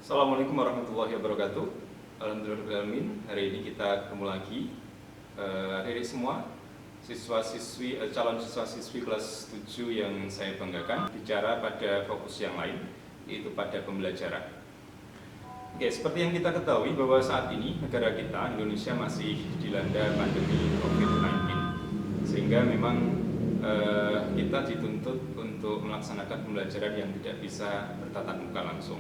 Assalamualaikum warahmatullahi wabarakatuh. Alhamdulillahirrahmanirrahim. Hari ini kita ketemu lagi adik-adik semua, calon siswa-siswi kelas 7 yang saya banggakan, bicara pada fokus yang lain, yaitu pada pembelajaran. Oke, seperti yang kita ketahui bahwa saat ini negara kita, Indonesia, masih dilanda pandemi COVID-19, sehingga memang kita dituntut untuk melaksanakan pembelajaran yang tidak bisa bertatap muka langsung.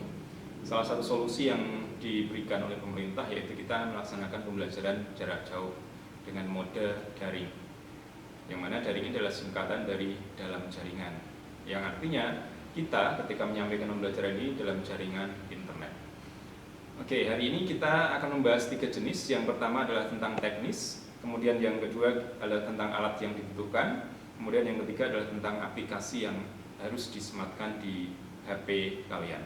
Salah satu solusi yang diberikan oleh pemerintah yaitu kita melaksanakan pembelajaran jarak jauh dengan mode daring, yang mana daring ini adalah singkatan dari dalam jaringan, yang artinya kita ketika menyampaikan pembelajaran ini dalam jaringan internet. Oke, hari ini kita akan membahas 3 jenis. Yang pertama adalah tentang teknis, kemudian yang kedua adalah tentang alat yang dibutuhkan, kemudian yang ketiga adalah tentang aplikasi yang harus disematkan di HP kalian.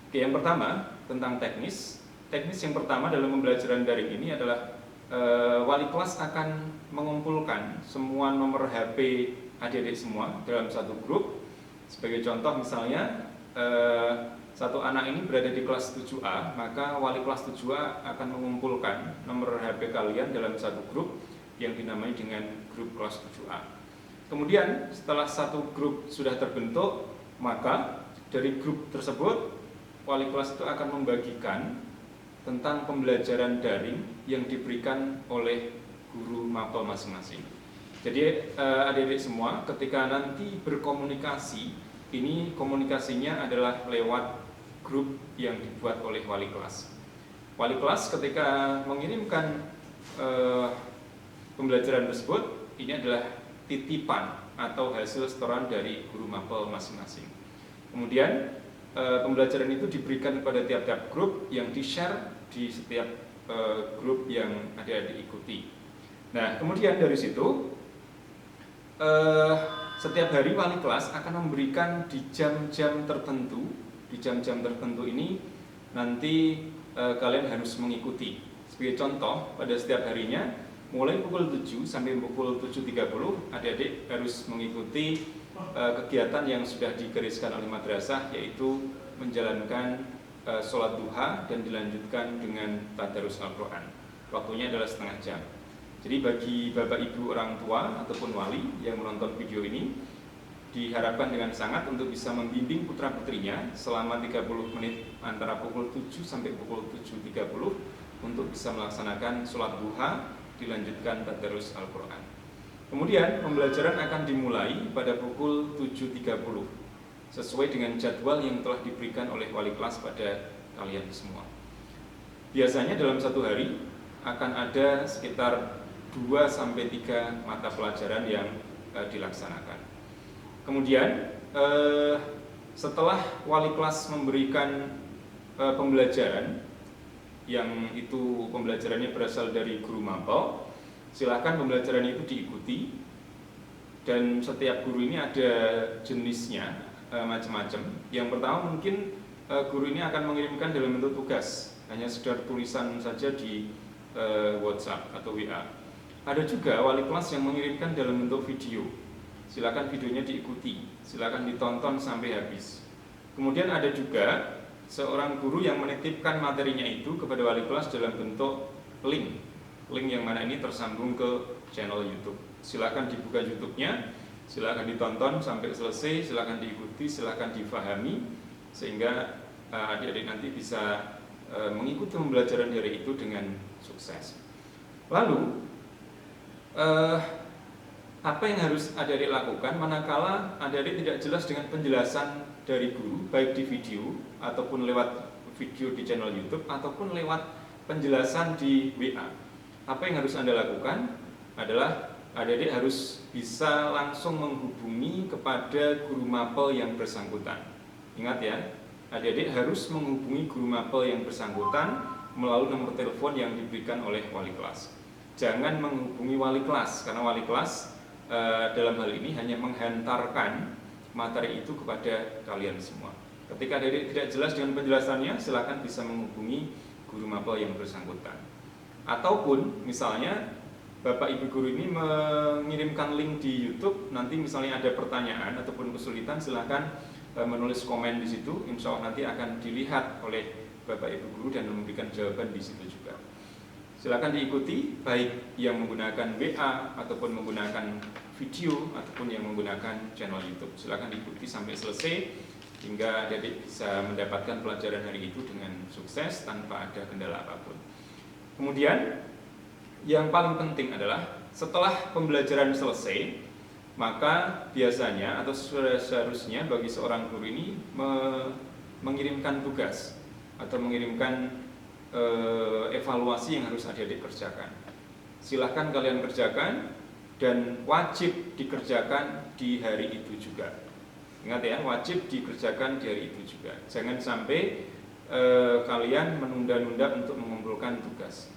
Oke, yang pertama tentang teknis. Teknis yang pertama dalam pembelajaran daring ini adalah wali kelas akan mengumpulkan semua nomor HP adik-adik semua dalam satu grup. Sebagai contoh misalnya satu anak ini berada di kelas 7A, maka wali kelas 7A akan mengumpulkan nomor HP kalian dalam satu grup yang dinamai dengan grup kelas 7A. Kemudian setelah satu grup sudah terbentuk, maka dari grup tersebut wali kelas itu akan membagikan tentang pembelajaran daring yang diberikan oleh guru mapel masing-masing. Jadi adik-adik semua ketika nanti berkomunikasi, ini komunikasinya adalah lewat grup yang dibuat oleh wali kelas. Wali kelas ketika mengirimkan pembelajaran tersebut, ini adalah titipan atau hasil setoran dari guru mapel masing-masing. Kemudian pembelajaran itu diberikan kepada tiap-tiap grup yang di-share di setiap grup yang adik-adik ikuti. Nah, kemudian dari situ setiap hari wali kelas akan memberikan di jam-jam tertentu. Di jam-jam tertentu ini nanti kalian harus mengikuti. Sebagai contoh, pada setiap harinya mulai pukul 7 sampai pukul 7.30 adik-adik harus mengikuti kegiatan yang sudah digariskan oleh madrasah, yaitu menjalankan sholat duha dan dilanjutkan dengan tadarus Al-Quran. Waktunya adalah setengah jam. Jadi bagi bapak ibu orang tua ataupun wali yang menonton video ini, diharapkan dengan sangat untuk bisa membimbing putra putrinya selama 30 menit antara pukul 7 sampai pukul 7.30 untuk bisa melaksanakan sholat duha dilanjutkan tadarus Al-Quran. Kemudian pembelajaran akan dimulai pada pukul 7.30 sesuai dengan jadwal yang telah diberikan oleh wali kelas pada kalian semua. Biasanya dalam satu hari akan ada sekitar 2-3 mata pelajaran yang dilaksanakan. Kemudian setelah wali kelas memberikan pembelajaran yang itu pembelajarannya berasal dari guru mapel, silakan pembelajaran itu diikuti, dan setiap guru ini ada jenisnya macam-macam. Yang pertama mungkin guru ini akan mengirimkan dalam bentuk tugas, hanya sekedar tulisan saja di WhatsApp atau WA. Ada juga wali kelas yang mengirimkan dalam bentuk video. Silakan videonya diikuti, silakan ditonton sampai habis. Kemudian ada juga seorang guru yang menitipkan materinya itu kepada wali kelas dalam bentuk link yang mana ini tersambung ke channel YouTube. Silakan dibuka YouTube-nya, silakan ditonton sampai selesai, silakan diikuti, silakan difahami, sehingga adik-adik nanti bisa mengikuti pembelajaran dari itu dengan sukses. Lalu apa yang harus adik-adik lakukan manakala adik-adik tidak jelas dengan penjelasan dari guru, baik di video ataupun lewat video di channel YouTube ataupun lewat penjelasan di WA? Apa yang harus Anda lakukan adalah adik-adik harus bisa langsung menghubungi kepada guru mapel yang bersangkutan. Ingat ya, adik-adik harus menghubungi guru mapel yang bersangkutan melalui nomor telepon yang diberikan oleh wali kelas. Jangan menghubungi wali kelas, karena wali kelas dalam hal ini hanya menghantarkan materi itu kepada kalian semua. Ketika adik-adik tidak jelas dengan penjelasannya, silakan bisa menghubungi guru mapel yang bersangkutan. Ataupun misalnya Bapak Ibu guru ini mengirimkan link di YouTube, nanti misalnya ada pertanyaan ataupun kesulitan, silahkan menulis komen di situ. Insya Allah nanti akan dilihat oleh Bapak Ibu guru dan memberikan jawaban di situ juga. Silakan diikuti, baik yang menggunakan WA ataupun menggunakan video ataupun yang menggunakan channel YouTube. Silakan diikuti sampai selesai hingga adik-adik bisa mendapatkan pelajaran hari itu dengan sukses tanpa ada kendala apapun. Kemudian yang paling penting adalah setelah pembelajaran selesai, maka biasanya atau seharusnya bagi seorang guru ini mengirimkan tugas atau mengirimkan evaluasi yang harus adik-adik kerjakan. Silahkan kalian kerjakan dan wajib dikerjakan di hari itu juga. Ingat ya, wajib dikerjakan di hari itu juga. Jangan sampai kalian menunda-nunda untuk mengumpulkan tugas.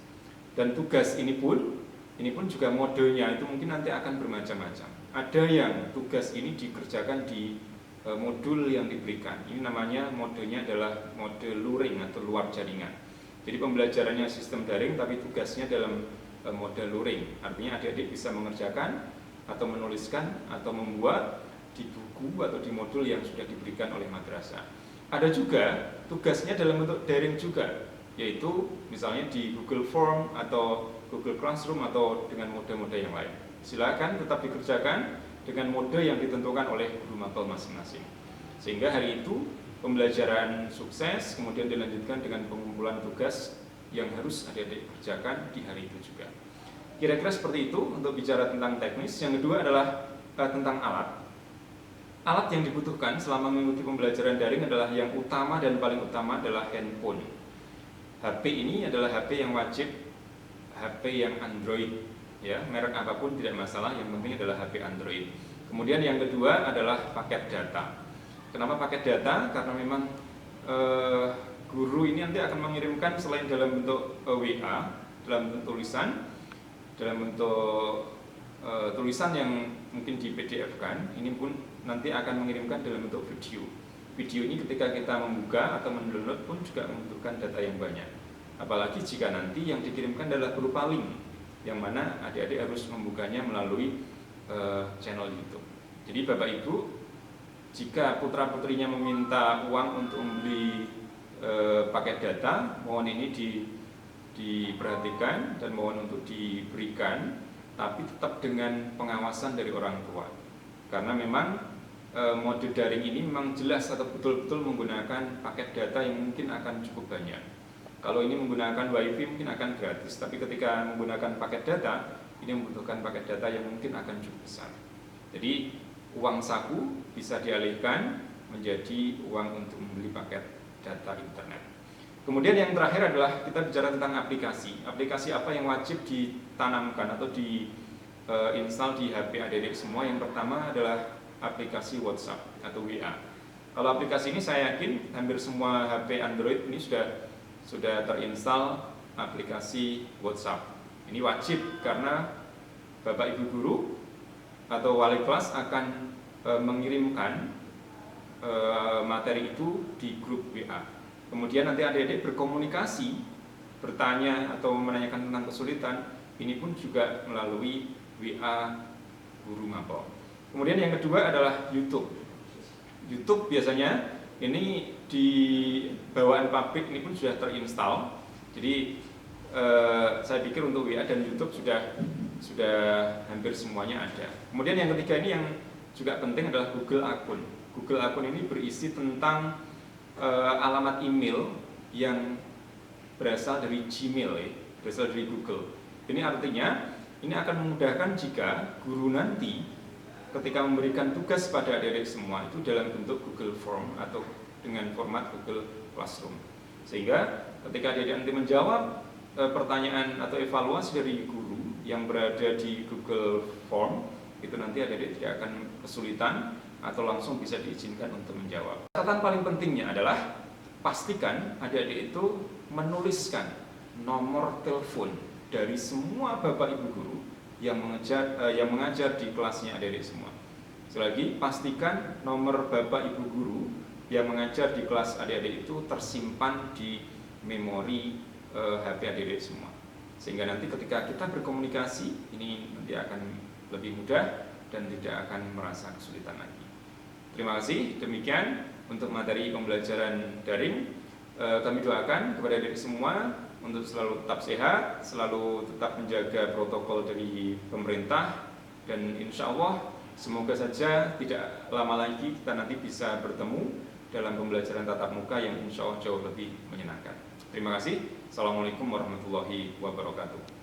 Dan tugas ini pun juga modenya itu mungkin nanti akan bermacam-macam. Ada yang tugas ini dikerjakan di modul yang diberikan. Ini namanya modenya adalah mode luring atau luar jaringan. Jadi pembelajarannya sistem daring tapi tugasnya dalam mode luring. Artinya adik-adik bisa mengerjakan atau menuliskan atau membuat di buku atau di modul yang sudah diberikan oleh madrasah. Ada juga tugasnya dalam bentuk daring juga, yaitu misalnya di Google Form atau Google Classroom atau dengan mode-mode yang lain. Silakan tetap dikerjakan dengan mode yang ditentukan oleh guru mapel masing-masing. Sehingga hari itu pembelajaran sukses, kemudian dilanjutkan dengan pengumpulan tugas yang harus adik-adik kerjakan di hari itu juga. Kira-kira seperti itu untuk bicara tentang teknis. Yang kedua adalah tentang alat. Alat yang dibutuhkan selama mengikuti pembelajaran daring adalah yang utama dan paling utama adalah handphone. HP ini adalah HP yang wajib, HP yang Android, ya, merek apapun tidak masalah, yang penting adalah HP Android. Kemudian yang kedua adalah paket data. Kenapa paket data? Karena memang guru ini nanti akan mengirimkan selain dalam bentuk WA, dalam bentuk tulisan, dalam bentuk tulisan yang mungkin di PDF kan, ini pun nanti akan mengirimkan dalam bentuk video. Video ini ketika kita membuka atau mendownload pun juga membutuhkan data yang banyak. Apalagi jika nanti yang dikirimkan adalah berupa link, yang mana adik-adik harus membukanya melalui channel YouTube. Jadi Bapak Ibu, jika putra-putrinya meminta uang untuk membeli paket data, mohon ini diperhatikan dan mohon untuk diberikan, tapi tetap dengan pengawasan dari orang tua. Karena memang mode daring ini memang jelas atau betul-betul menggunakan paket data yang mungkin akan cukup banyak. Kalau ini menggunakan WiFi mungkin akan gratis, tapi ketika menggunakan paket data, ini membutuhkan paket data yang mungkin akan cukup besar. Jadi uang saku bisa dialihkan menjadi uang untuk membeli paket data internet. Kemudian yang terakhir adalah kita bicara tentang aplikasi. Aplikasi apa yang wajib ditanamkan atau install di HP adik-adik semua? Yang pertama adalah aplikasi WhatsApp atau WA. Kalau aplikasi ini saya yakin hampir semua HP Android ini sudah terinstall aplikasi WhatsApp. Ini wajib karena Bapak Ibu guru atau wali kelas akan mengirimkan materi itu di grup WA. Kemudian nanti adik-adik berkomunikasi, bertanya atau menanyakan tentang kesulitan, ini pun juga melalui WA guru mapel. Kemudian yang kedua adalah YouTube. YouTube biasanya ini di bawaan pabrik ini pun sudah terinstall. Jadi saya pikir untuk WA dan YouTube sudah hampir semuanya ada. Kemudian yang ketiga ini yang juga penting adalah Google Akun. Google Akun ini berisi tentang alamat email yang berasal dari Gmail, berasal dari Google. Ini artinya ini akan memudahkan jika guru nanti ketika memberikan tugas pada adik-adik semua itu dalam bentuk Google Form atau dengan format Google Classroom. Sehingga ketika adik-adik nanti menjawab pertanyaan atau evaluasi dari guru yang berada di Google Form, itu nanti adik-adik tidak akan kesulitan atau langsung bisa diizinkan untuk menjawab. Catatan paling pentingnya adalah pastikan adik-adik itu menuliskan nomor telepon dari semua Bapak Ibu guru yang mengajar di kelasnya adik-adik semua. Sekali lagi, pastikan nomor Bapak Ibu guru yang mengajar di kelas adik-adik itu tersimpan di memori HP adik-adik semua. Sehingga nanti ketika kita berkomunikasi, ini nanti akan lebih mudah dan tidak akan merasa kesulitan lagi. Terima kasih, demikian untuk materi pembelajaran daring. kami doakan kepada adik semua untuk selalu tetap sehat, selalu tetap menjaga protokol dari pemerintah, dan insya Allah semoga saja tidak lama lagi kita nanti bisa bertemu dalam pembelajaran tatap muka yang insya Allah jauh lebih menyenangkan. Terima kasih. Assalamualaikum warahmatullahi wabarakatuh.